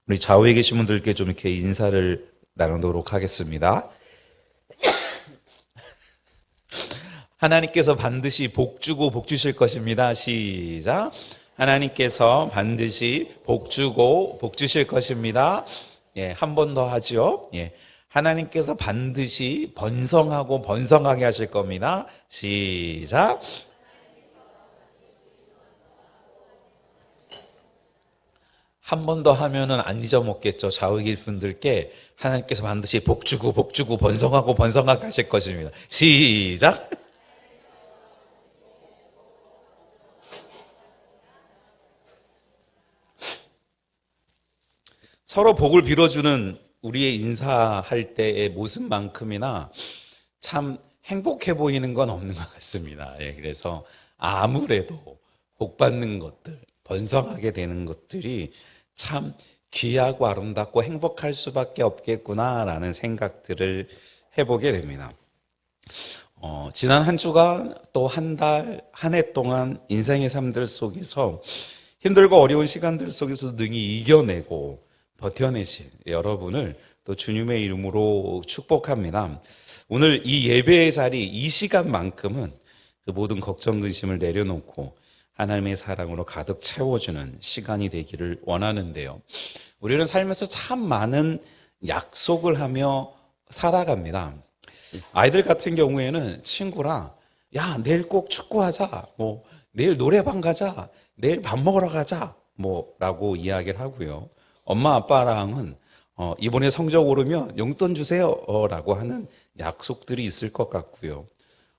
우리 좌우에 계신 분들께 좀 이렇게 인사를 나누도록 하겠습니다. 하나님께서 반드시 복 주고 복 주실 것입니다. 시작. 하나님께서 반드시 복 주고 복 주실 것입니다. 예, 한 번 더 하죠. 예. 하나님께서 반드시 번성하고 번성하게 하실 겁니다. 시작. 한 번 더 하면은 안 잊어먹겠죠. 좌우의 분들께 하나님께서 반드시 복 주고 복 주고 번성하고 번성하게 하실 것입니다. 시작. 서로 복을 빌어주는 우리의 인사할 때의 모습만큼이나 참 행복해 보이는 건 없는 것 같습니다. 예, 그래서 아무래도 복 받는 것들, 번성하게 되는 것들이 참 귀하고 아름답고 행복할 수밖에 없겠구나라는 생각들을 해보게 됩니다. 지난 한 주간 또 한 달, 한 해 동안 인생의 삶들 속에서 힘들고 어려운 시간들 속에서 능히 이겨내고 버텨내신 여러분을 또 주님의 이름으로 축복합니다. 오늘 이 예배의 자리, 이 시간만큼은 그 모든 걱정, 근심을 내려놓고 하나님의 사랑으로 가득 채워주는 시간이 되기를 원하는데요. 우리는 살면서 참 많은 약속을 하며 살아갑니다. 아이들 같은 경우에는 친구랑 야, 내일 꼭 축구하자. 내일 노래방 가자. 내일 밥 먹으러 가자. 라고 이야기를 하고요. 엄마 아빠랑은 이번에 성적 오르면 용돈 주세요. 라고 하는 약속들이 있을 것 같고요.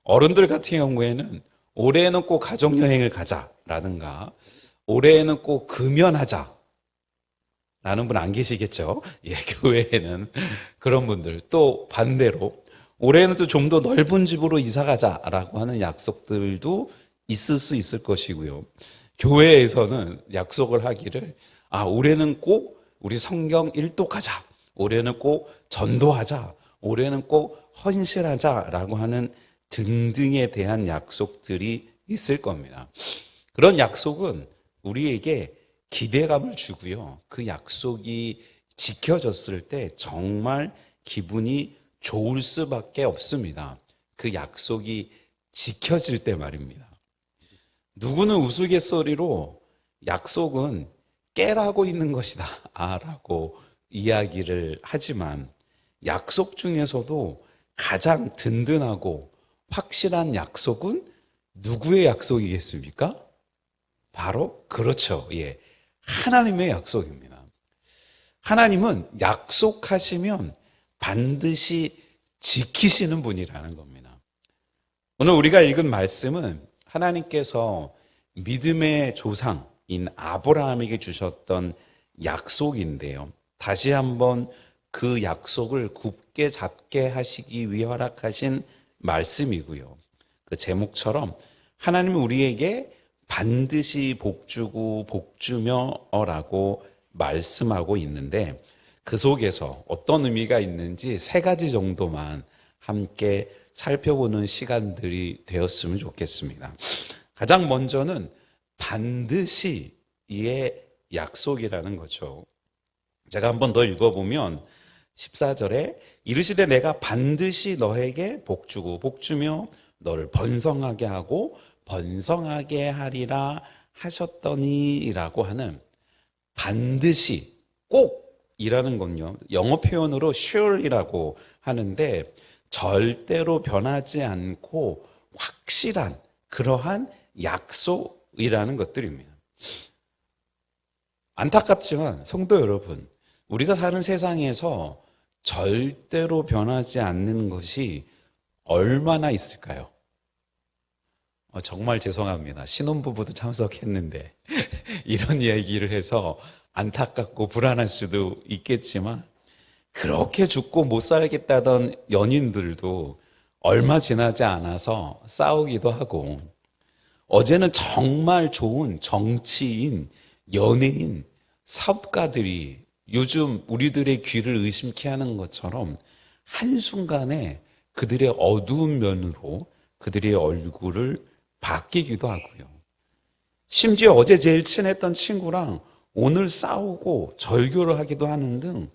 어른들 같은 경우에는 올해는 꼭 가족여행을 가자라든가 올해는 꼭 금연하자 라는 분 안 계시겠죠? 예, 교회에는 그런 분들. 또 반대로 올해는 또 좀 더 넓은 집으로 이사 가자라고 하는 약속들도 있을 수 있을 것이고요. 교회에서는 약속을 하기를 올해는 꼭 우리 성경 일독하자. 올해는 꼭 전도하자. 올해는 꼭 헌신하자라고 하는 등등에 대한 약속들이 있을 겁니다. 그런 약속은 우리에게 기대감을 주고요. 그 약속이 지켜졌을 때 정말 기분이 좋을 수밖에 없습니다. 그 약속이 지켜질 때 말입니다. 누구는 우스갯소리로 약속은 깨라고 있는 것이다 라고 이야기를 하지만 약속 중에서도 가장 든든하고 확실한 약속은 누구의 약속이겠습니까? 바로 그렇죠. 예, 하나님의 약속입니다. 하나님은 약속하시면 반드시 지키시는 분이라는 겁니다. 오늘 우리가 읽은 말씀은 하나님께서 믿음의 조상인 아브라함에게 주셨던 약속인데요. 다시 한번 그 약속을 굳게 잡게 하시기 위해 허락하신 말씀이고요. 그 제목처럼 하나님은 우리에게 반드시 복주고 복주며라고 말씀하고 있는데 그 속에서 어떤 의미가 있는지 세 가지 정도만 함께 살펴보는 시간들이 되었으면 좋겠습니다. 가장 먼저는 반드시의 약속이라는 거죠. 제가 한번 더 읽어보면 14절에 이르시되 내가 반드시 너에게 복주고 복주며 너를 번성하게 하고 번성하게 하리라 하셨더니 라고 하는 반드시 꼭이라는 건요. 영어 표현으로 sure이라고 하는데 절대로 변하지 않고 확실한 그러한 약속이라는 것들입니다. 안타깝지만 성도 여러분, 우리가 사는 세상에서 절대로 변하지 않는 것이 얼마나 있을까요? 정말 죄송합니다. 신혼부부도 참석했는데 이런 얘기를 해서 안타깝고 불안할 수도 있겠지만 그렇게 죽고 못 살겠다던 연인들도 얼마 지나지 않아서 싸우기도 하고 어제는 정말 좋은 정치인, 연예인, 사업가들이 요즘 우리들의 귀를 의심케 하는 것처럼 한순간에 그들의 어두운 면으로 그들의 얼굴을 바뀌기도 하고요. 심지어 어제 제일 친했던 친구랑 오늘 싸우고 절교를 하기도 하는 등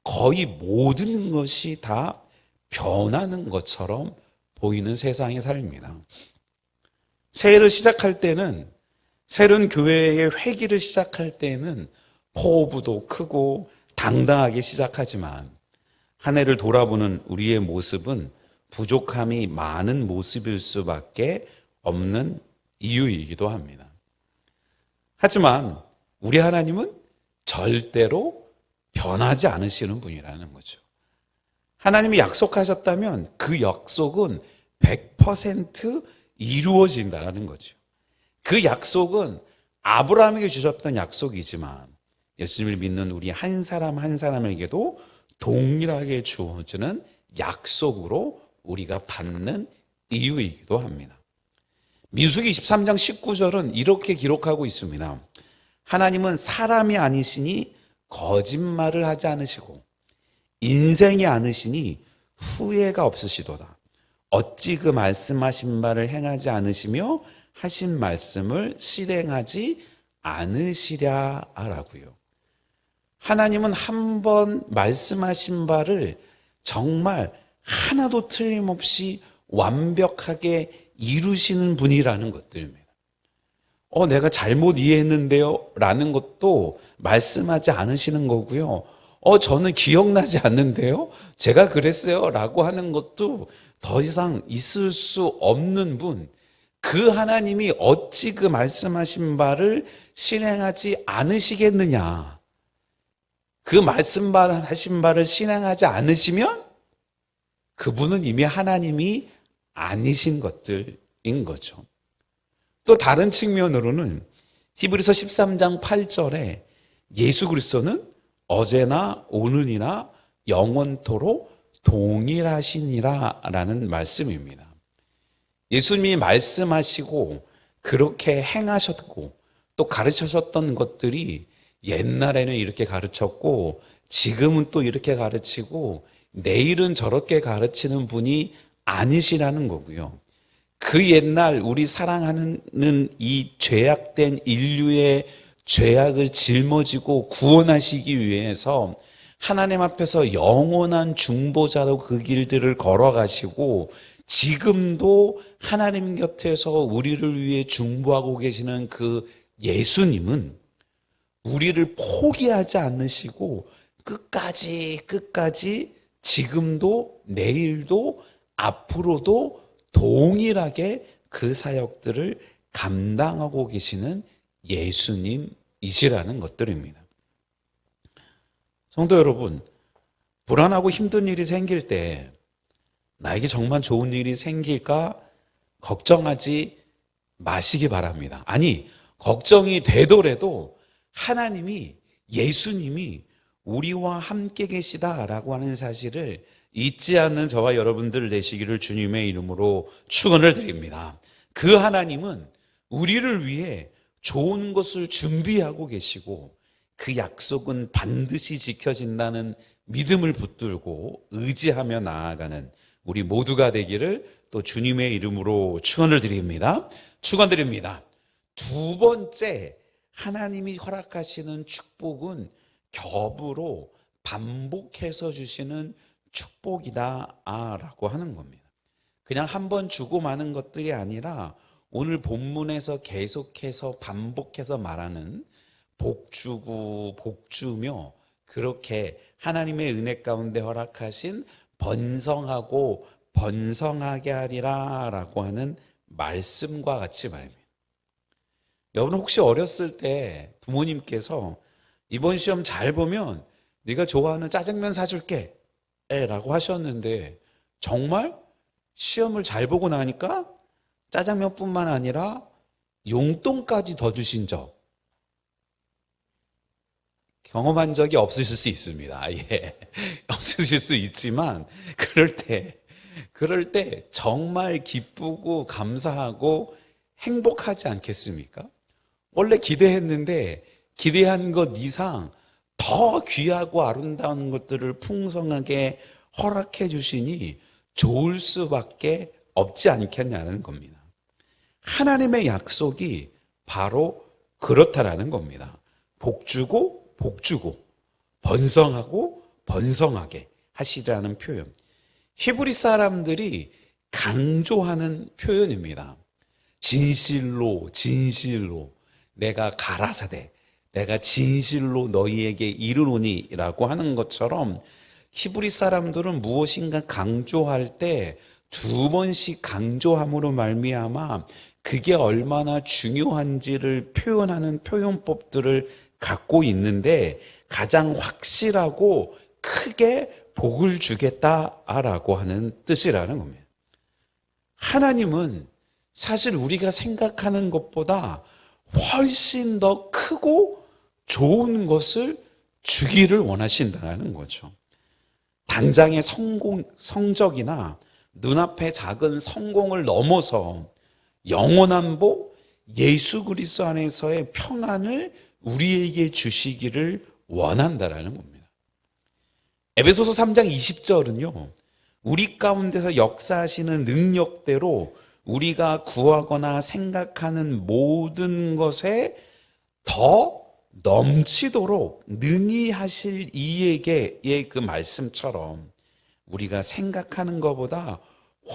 거의 모든 것이 다 변하는 것처럼 보이는 세상의 삶입니다. 새해를 시작할 때는, 새로운 교회의 회기를 시작할 때는 포부도 크고 당당하게 시작하지만 한 해를 돌아보는 우리의 모습은 부족함이 많은 모습일 수밖에 없는 이유이기도 합니다. 하지만 우리 하나님은 절대로 변하지 않으시는 분이라는 거죠. 하나님이 약속하셨다면 그 약속은 100% 이루어진다는 거죠. 그 약속은 아브라함에게 주셨던 약속이지만 예수님을 믿는 우리 한 사람 한 사람에게도 동일하게 주어지는 약속으로 우리가 받는 이유이기도 합니다. 민수기 23장 19절은 이렇게 기록하고 있습니다. 하나님은 사람이 아니시니 거짓말을 하지 않으시고 인생이 아니시니 후회가 없으시도다. 어찌 그 말씀하신 바를 행하지 않으시며 하신 말씀을 실행하지 않으시랴라고요. 하나님은 한 번 말씀하신 바를 정말 하나도 틀림없이 완벽하게 이루시는 분이라는 것들입니다. 내가 잘못 이해했는데요 라는 것도 말씀하지 않으시는 거고요. 저는 기억나지 않는데요 제가 그랬어요 라고 하는 것도 더 이상 있을 수 없는 분, 그 하나님이 어찌 그 말씀하신 바를 실행하지 않으시겠느냐. 그 말씀하신 바를 실행하지 않으시면 그분은 이미 하나님이 아니신 것들인 거죠. 또 다른 측면으로는 히브리서 13장 8절에 예수 그리스도는 어제나 오늘이나 영원토록 동일하시니라 라는 말씀입니다. 예수님이 말씀하시고 그렇게 행하셨고 또 가르치셨던 것들이 옛날에는 이렇게 가르쳤고 지금은 또 이렇게 가르치고 내일은 저렇게 가르치는 분이 아니시라는 거고요. 그 옛날 우리 사랑하는 이 죄악된 인류의 죄악을 짊어지고 구원하시기 위해서 하나님 앞에서 영원한 중보자로 그 길들을 걸어가시고 지금도 하나님 곁에서 우리를 위해 중보하고 계시는 그 예수님은 우리를 포기하지 않으시고 끝까지 지금도 내일도 앞으로도 동일하게 그 사역들을 감당하고 계시는 예수님이시라는 것들입니다. 성도 여러분, 불안하고 힘든 일이 생길 때 나에게 정말 좋은 일이 생길까 걱정하지 마시기 바랍니다. 아니, 걱정이 되더라도 하나님이, 예수님이 우리와 함께 계시다라고 하는 사실을 잊지 않는 저와 여러분들 되시기를 주님의 이름으로 축원을 드립니다. 그 하나님은 우리를 위해 좋은 것을 준비하고 계시고 그 약속은 반드시 지켜진다는 믿음을 붙들고 의지하며 나아가는 우리 모두가 되기를 또 주님의 이름으로 축원을 드립니다. 축원드립니다. 두 번째, 하나님이 허락하시는 축복은 겹으로 반복해서 주시는 축복이다라고 하는 겁니다. 그냥 한 번 주고 마는 것들이 아니라 오늘 본문에서 계속해서 반복해서 말하는 복주고 복주며 그렇게 하나님의 은혜 가운데 허락하신 번성하고 번성하게 하리라 라고 하는 말씀과 같이 말입니다. 여러분 혹시 어렸을 때 부모님께서 이번 시험 잘 보면 네가 좋아하는 짜장면 사줄게 라고 하셨는데 정말 시험을 잘 보고 나니까 짜장면뿐만 아니라 용돈까지 더 주신 적 경험한 적이 없으실 수 있습니다. 예. 없으실 수 있지만 그럴 때 정말 기쁘고 감사하고 행복하지 않겠습니까? 원래 기대했는데 기대한 것 이상 더 귀하고 아름다운 것들을 풍성하게 허락해 주시니 좋을 수밖에 없지 않겠냐는 겁니다. 하나님의 약속이 바로 그렇다라는 겁니다. 복주고 복주고 번성하고 번성하게 하시라는 표현. 히브리 사람들이 강조하는 표현입니다. 진실로 진실로 내가 가라사대 내가 진실로 너희에게 이르노니 라고 하는 것처럼 히브리 사람들은 무엇인가 강조할 때 두 번씩 강조함으로 말미암아 그게 얼마나 중요한지를 표현하는 표현법들을 갖고 있는데 가장 확실하고 크게 복을 주겠다라고 하는 뜻이라는 겁니다. 하나님은 사실 우리가 생각하는 것보다 훨씬 더 크고 좋은 것을 주기를 원하신다는 거죠. 당장의 성적이나 눈앞의 작은 성공을 넘어서 영원한 복, 예수 그리스도 안에서의 평안을 우리에게 주시기를 원한다라는 겁니다. 에베소서 3장 20절은요. 우리 가운데서 역사하시는 능력대로 우리가 구하거나 생각하는 모든 것에 더 넘치도록 능히 하실 이에게의 그 말씀처럼 우리가 생각하는 것보다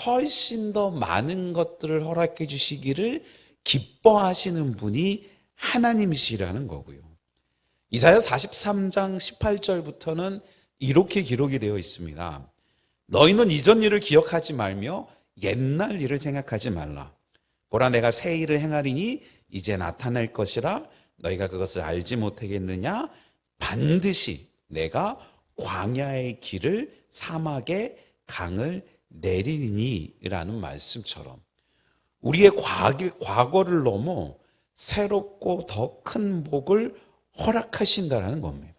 훨씬 더 많은 것들을 허락해 주시기를 기뻐하시는 분이 하나님이시라는 거고요. 이사야 43장 18절부터는 이렇게 기록이 되어 있습니다. 너희는 이전 일을 기억하지 말며 옛날 일을 생각하지 말라. 보라 내가 새 일을 행하리니 이제 나타날 것이라 너희가 그것을 알지 못하겠느냐? 반드시 내가 광야의 길을 사막의 강을 내리니 라는 말씀처럼 우리의 과거를 넘어 새롭고 더 큰 복을 허락하신다는 겁니다.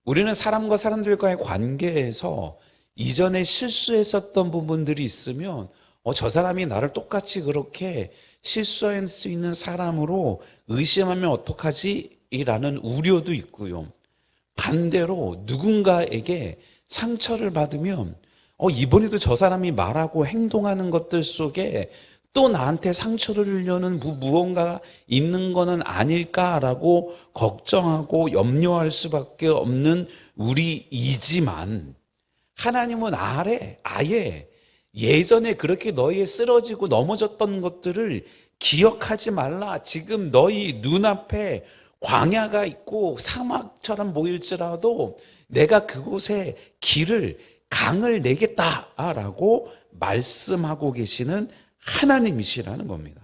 우리는 사람과 사람들과의 관계에서 이전에 실수했었던 부분들이 있으면 저 사람이 나를 똑같이 그렇게 실수할 수 있는 사람으로 의심하면 어떡하지? 라는 우려도 있고요. 반대로 누군가에게 상처를 받으면 이번에도 저 사람이 말하고 행동하는 것들 속에 또 나한테 상처를 주려는 무언가가 있는 거는 아닐까라고 걱정하고 염려할 수밖에 없는 우리이지만 하나님은 아예 예전에 그렇게 너희의 쓰러지고 넘어졌던 것들을 기억하지 말라. 지금 너희 눈앞에 광야가 있고 사막처럼 보일지라도 내가 그곳에 강을 내겠다라고 말씀하고 계시는 하나님이시라는 겁니다.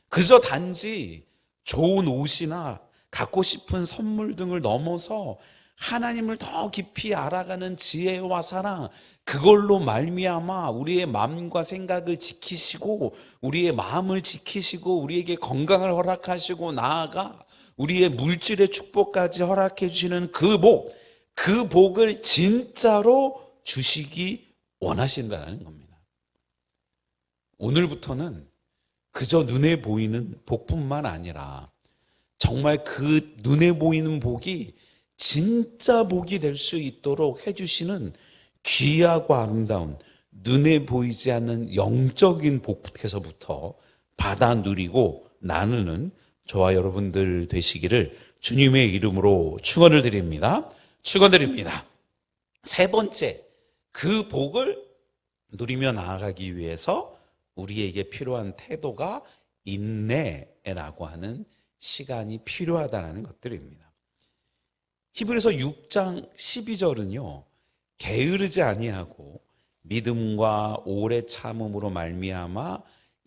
그저 단지 좋은 옷이나 갖고 싶은 선물 등을 넘어서 하나님을 더 깊이 알아가는 지혜와 사랑, 그걸로 말미암아 우리의 마음과 생각을 지키시고 우리의 마음을 지키시고 우리에게 건강을 허락하시고 나아가 우리의 물질의 축복까지 허락해 주시는 그 복을 진짜로 주시기 원하신다는 겁니다. 오늘부터는 그저 눈에 보이는 복뿐만 아니라 정말 그 눈에 보이는 복이 진짜 복이 될 수 있도록 해주시는 귀하고 아름다운 눈에 보이지 않는 영적인 복에서부터 받아 누리고 나누는 저와 여러분들 되시기를 주님의 이름으로 축원을 드립니다. 축원드립니다. 세 번째, 그 복을 누리며 나아가기 위해서 우리에게 필요한 태도가 인내라고 하는 시간이 필요하다는 것들입니다. 히브리서 6장 12절은요. 게으르지 아니하고 믿음과 오래 참음으로 말미암아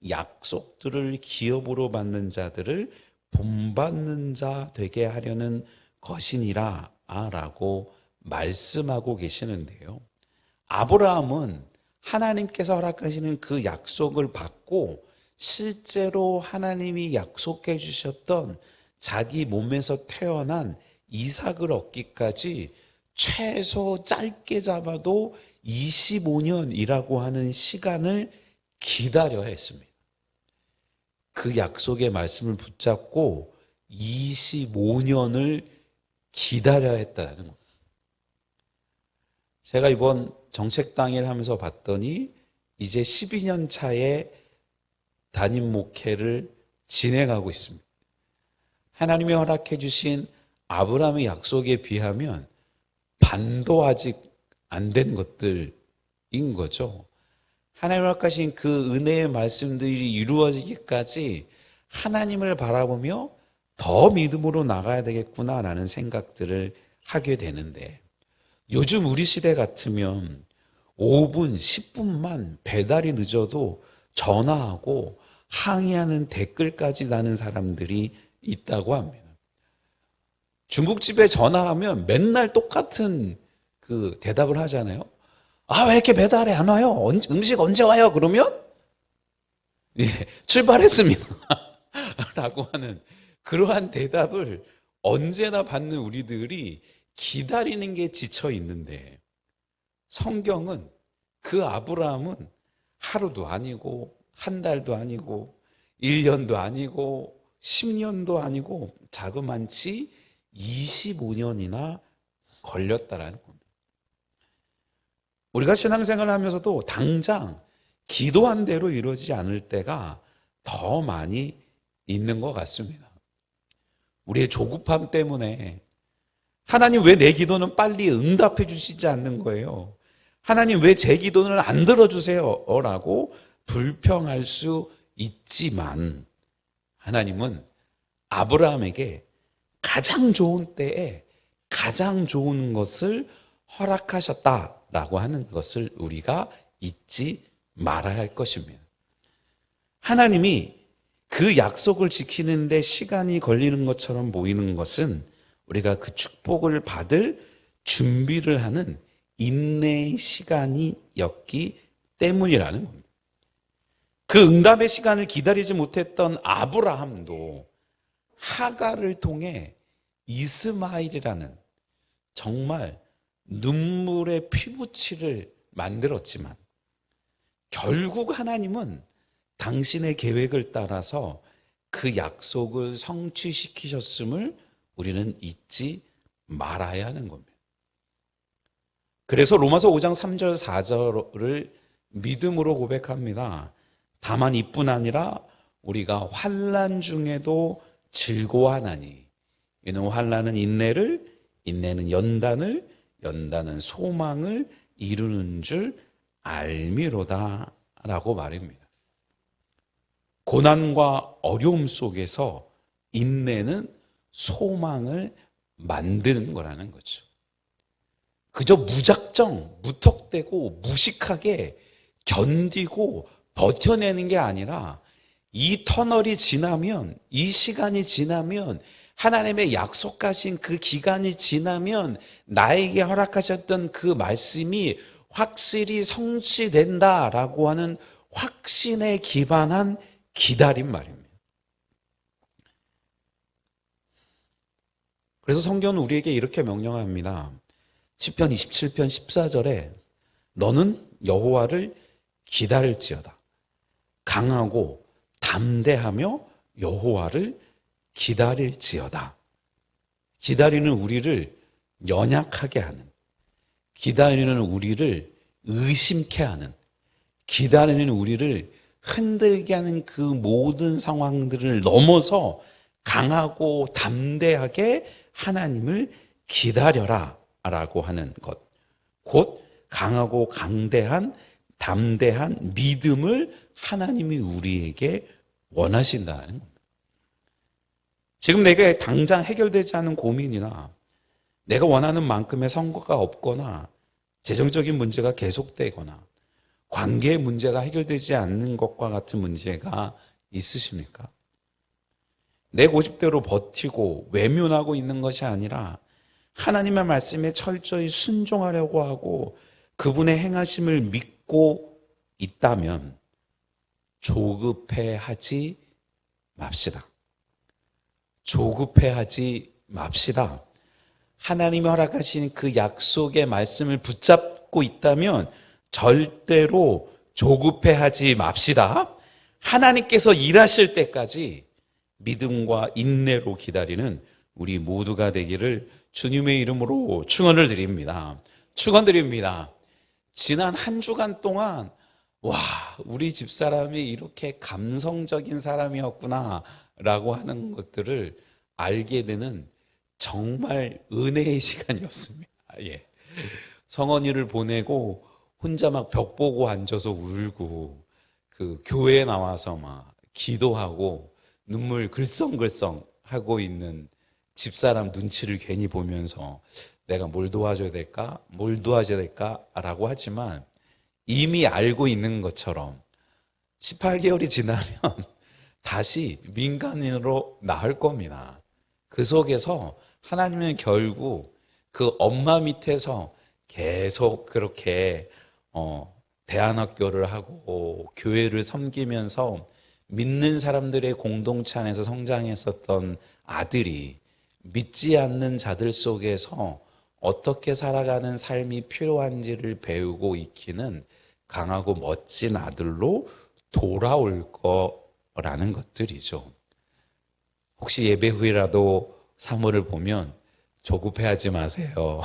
약속들을 기업으로 받는 자들을 본받는 자 되게 하려는 것이니라 라고 말씀하고 계시는데요. 아브라함은 하나님께서 허락하시는 그 약속을 받고 실제로 하나님이 약속해 주셨던 자기 몸에서 태어난 이삭을 얻기까지 최소 짧게 잡아도 25년이라고 하는 시간을 기다려야 했습니다. 그 약속의 말씀을 붙잡고 25년을 기다려야 했다는 겁니다. 제가 이번 정책당일 하면서 봤더니 이제 12년 차에 담임 목회를 진행하고 있습니다. 하나님이 허락해 주신 아브라함의 약속에 비하면 반도 아직 안 된 것들인 거죠. 하나님 허락하신 그 은혜의 말씀들이 이루어지기까지 하나님을 바라보며 더 믿음으로 나가야 되겠구나라는 생각들을 하게 되는데, 요즘 우리 시대 같으면 5분, 10분만 배달이 늦어도 전화하고 항의하는 댓글까지 다는 사람들이 있다고 합니다. 중국집에 전화하면 맨날 똑같은 그 대답을 하잖아요. 아, 왜 이렇게 배달이 안 와요? 음식 언제 와요? 그러면 예, 출발했습니다 라고 하는 그러한 대답을 언제나 받는 우리들이 기다리는 게 지쳐 있는데, 성경은 그 아브라함은 하루도 아니고 한 달도 아니고 1년도 아니고 10년도 아니고 자그만치 25년이나 걸렸다라는 겁니다. 우리가 신앙생활을 하면서도 당장 기도한 대로 이루어지지 않을 때가 더 많이 있는 것 같습니다. 우리의 조급함 때문에 하나님 왜 내 기도는 빨리 응답해 주시지 않는 거예요? 하나님 왜 제 기도는 안 들어주세요? 라고 불평할 수 있지만, 하나님은 아브라함에게 가장 좋은 때에 가장 좋은 것을 허락하셨다라고 하는 것을 우리가 잊지 말아야 할 것입니다. 하나님이 그 약속을 지키는데 시간이 걸리는 것처럼 보이는 것은 우리가 그 축복을 받을 준비를 하는 인내의 시간이었기 때문이라는 겁니다. 그 응답의 시간을 기다리지 못했던 아브라함도 하갈을 통해 이스마엘이라는 정말 눈물의 피부치를 만들었지만, 결국 하나님은 당신의 계획을 따라서 그 약속을 성취시키셨음을 우리는 잊지 말아야 하는 겁니다. 그래서 로마서 5장 3절 4절을 믿음으로 고백합니다. 다만 이뿐 아니라 우리가 환난 중에도 즐거워하나니 이는 환난은 인내를, 인내는 연단을, 연단은 소망을 이루는 줄 알미로다 라고 말합니다. 고난과 어려움 속에서 인내는 소망을 만드는 거라는 거죠. 그저 무작정, 무턱대고 무식하게 견디고 버텨내는 게 아니라, 이 터널이 지나면, 이 시간이 지나면, 하나님의 약속하신 그 기간이 지나면 나에게 허락하셨던 그 말씀이 확실히 성취된다라고 하는 확신에 기반한 기다림 말입니다. 그래서 성경은 우리에게 이렇게 명령합니다. 시편 27편 14절에 너는 여호와를 기다릴지어다. 강하고 담대하며 여호와를 기다릴지어다. 기다리는 우리를 연약하게 하는, 기다리는 우리를 의심케 하는, 기다리는 우리를 흔들게 하는 그 모든 상황들을 넘어서 강하고 담대하게 하나님을 기다려라 라고 하는 것, 곧 강하고 강대한 담대한 믿음을 하나님이 우리에게 원하신다는 겁니다. 지금 내가 당장 해결되지 않은 고민이나 내가 원하는 만큼의 성과가 없거나 재정적인 문제가 계속되거나 관계의 문제가 해결되지 않는 것과 같은 문제가 있으십니까? 내 고집대로 버티고 외면하고 있는 것이 아니라 하나님의 말씀에 철저히 순종하려고 하고 그분의 행하심을 믿고 있다면 조급해하지 맙시다. 조급해하지 맙시다. 하나님이 허락하신 그 약속의 말씀을 붙잡고 있다면 절대로 조급해하지 맙시다. 하나님께서 일하실 때까지 믿음과 인내로 기다리는 우리 모두가 되기를 주님의 이름으로 축원을 드립니다. 축원드립니다. 지난 한 주간 동안 와, 우리 집사람이 이렇게 감성적인 사람이었구나 라고 하는 것들을 알게 되는 정말 은혜의 시간이었습니다. 예. 성언이를 보내고 혼자 막 벽 보고 앉아서 울고 그 교회에 나와서 막 기도하고 눈물 글썽글썽 하고 있는 집사람 눈치를 괜히 보면서 내가 뭘 도와줘야 될까? 뭘 도와줘야 될까? 라고 하지만 이미 알고 있는 것처럼 18개월이 지나면 다시 민간인으로 나올 겁니다. 그 속에서 하나님은 결국 그 엄마 밑에서 계속 그렇게 대안학교를 하고 교회를 섬기면서 믿는 사람들의 공동체 안에서 성장했었던 아들이 믿지 않는 자들 속에서 어떻게 살아가는 삶이 필요한지를 배우고 익히는 강하고 멋진 아들로 돌아올 거라는 것들이죠. 혹시 예배 후에라도 사모를 보면 조급해하지 마세요.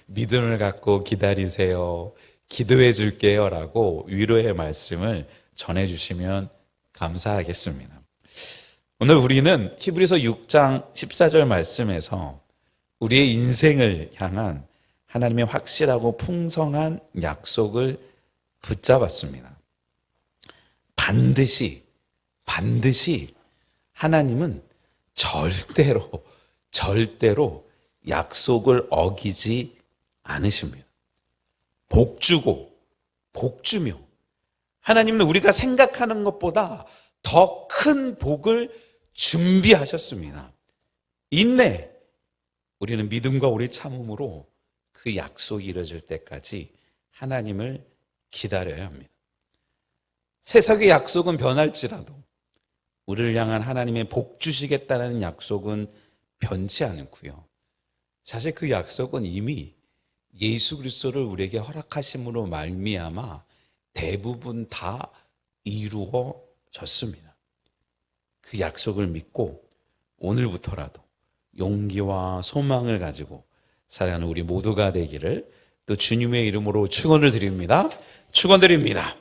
믿음을 갖고 기다리세요. 기도해 줄게요 라고 위로의 말씀을 전해주시면 감사하겠습니다. 오늘 우리는 히브리서 6장 14절 말씀에서 우리의 인생을 향한 하나님의 확실하고 풍성한 약속을 붙잡았습니다. 반드시 하나님은 절대로 약속을 어기지 않으십니다. 복주며 하나님은 우리가 생각하는 것보다 더 큰 복을 준비하셨습니다. 인내, 우리는 믿음과 우리 참음으로 그 약속이 이루어질 때까지 하나님을 기다려야 합니다. 세상의 약속은 변할지라도 우리를 향한 하나님의 복 주시겠다는 약속은 변치 않고요. 사실 그 약속은 이미 예수 그리스도를 우리에게 허락하심으로 말미암아 대부분 다 이루어졌습니다. 그 약속을 믿고 오늘부터라도 용기와 소망을 가지고 살아가는 우리 모두가 되기를 또 주님의 이름으로 축원을 드립니다. 축원드립니다.